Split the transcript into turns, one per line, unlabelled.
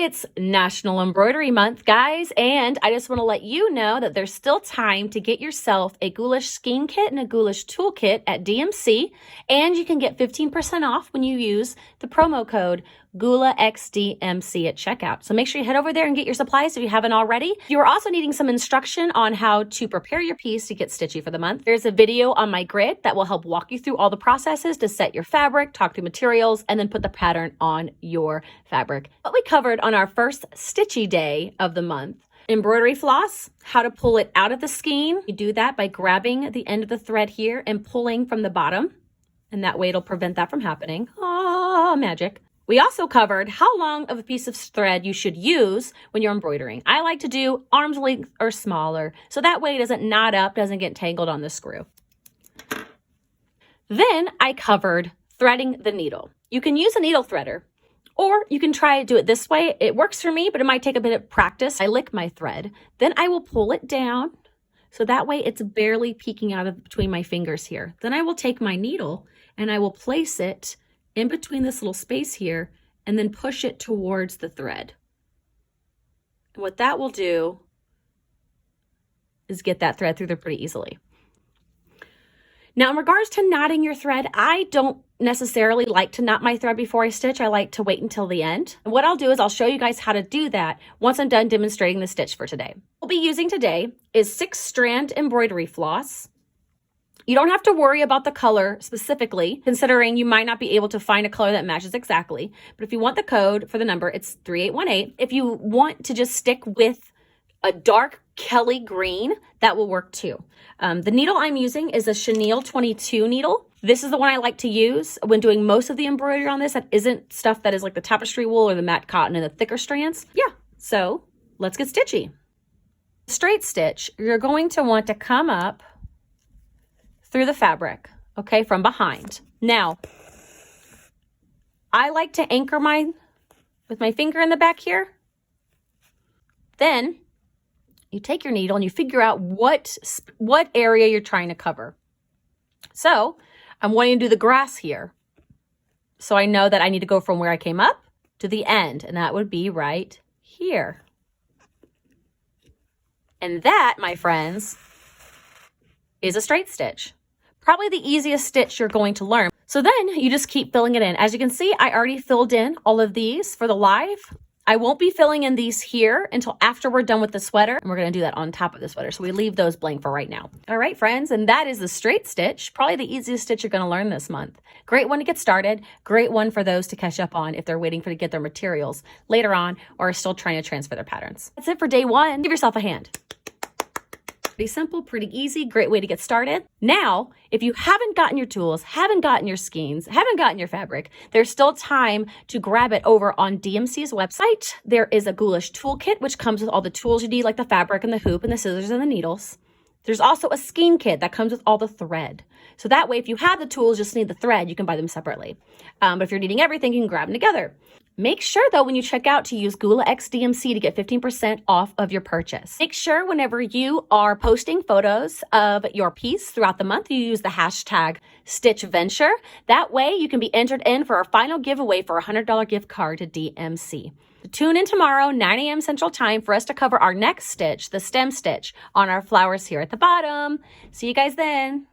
It's National Embroidery Month, guys, and I just want to let you know that there's still time to get yourself a Gulush skein kit and a Gulush tool kit at DMC, and you can get 15% off when you use the promo code GULAXDMC at checkout. So make sure you head over there and get your supplies if you haven't already. You are also needing some instruction on how to prepare your piece to get stitchy for the month. There's a video on my grid that will help walk you through all the processes to set your fabric, talk through materials, and then put the pattern on your fabric. What we covered on our first stitchy day of the month: embroidery floss, how to pull it out of the skein. You do that by grabbing the end of the thread here and pulling from the bottom, and that way it'll prevent that from happening. Oh, magic. We also covered how long of a piece of thread you should use when you're embroidering. I like to do arm's length or smaller, so that way it doesn't knot up, doesn't get tangled on the screw. Then I covered threading the needle. You can use a needle threader, or you can try to do it this way. It works for me, but it might take a bit of practice. I lick my thread, then I will pull it down, so that way it's barely peeking out of between my fingers here. Then I will take my needle and I will place it in between this little space here and then push it towards the thread. And what that will do is get that thread through there pretty easily. Now, in regards to knotting your thread, I don't necessarily like to knot my thread before I stitch. I like to wait until the end. And what I'll do is I'll show you guys how to do that once I'm done demonstrating the stitch for today. What we'll be using today is 6-strand embroidery floss. You don't have to worry about the color specifically, considering you might not be able to find a color that matches exactly. But if you want the code for the number, it's 3818. If you want to just stick with a dark Kelly green, that will work too. The needle I'm using is a chenille 22 needle. This is the one I like to use when doing most of the embroidery on this. That isn't stuff that is like the tapestry wool or the matte cotton and the thicker strands. Yeah, so let's get stitchy. Straight stitch, you're going to want to come up through the fabric, okay, from behind. Now, I like to anchor mine with my finger in the back here. Then you take your needle and you figure out what area you're trying to cover. So I'm wanting to do the grass here. So I know that I need to go from where I came up to the end, and that would be right here. And that, my friends, is a straight stitch. Probably the easiest stitch you're going to learn. So then you just keep filling it in. As you can see, I already filled in all of these for the live. I won't be filling in these here until after we're done with the sweater. And we're going to do that on top of the sweater. So we leave those blank for right now. All right, friends. And that is the straight stitch. Probably the easiest stitch you're going to learn this month. Great one to get started. Great one for those to catch up on if they're waiting to get their materials later on or are still trying to transfer their patterns. That's it for day one. Give yourself a hand. Pretty simple, pretty easy, great way to get started. Now, if you haven't gotten your tools, haven't gotten your skeins, haven't gotten your fabric, there's still time to grab it over on DMC's website. There is a Gulush toolkit, which comes with all the tools you need, like the fabric and the hoop and the scissors and the needles. There's also a skein kit that comes with all the thread. So that way, if you have the tools, just need the thread, you can buy them separately. But if you're needing everything, you can grab them together. Make sure, though, when you check out to use GulaXDMC to get 15% off of your purchase. Make sure whenever you are posting photos of your piece throughout the month, you use the hashtag StitchVenture. That way, you can be entered in for our final giveaway for a $100 gift card to DMC. Tune in tomorrow, 9 a.m. Central Time, for us to cover our next stitch, the stem stitch, on our flowers here at the bottom. See you guys then.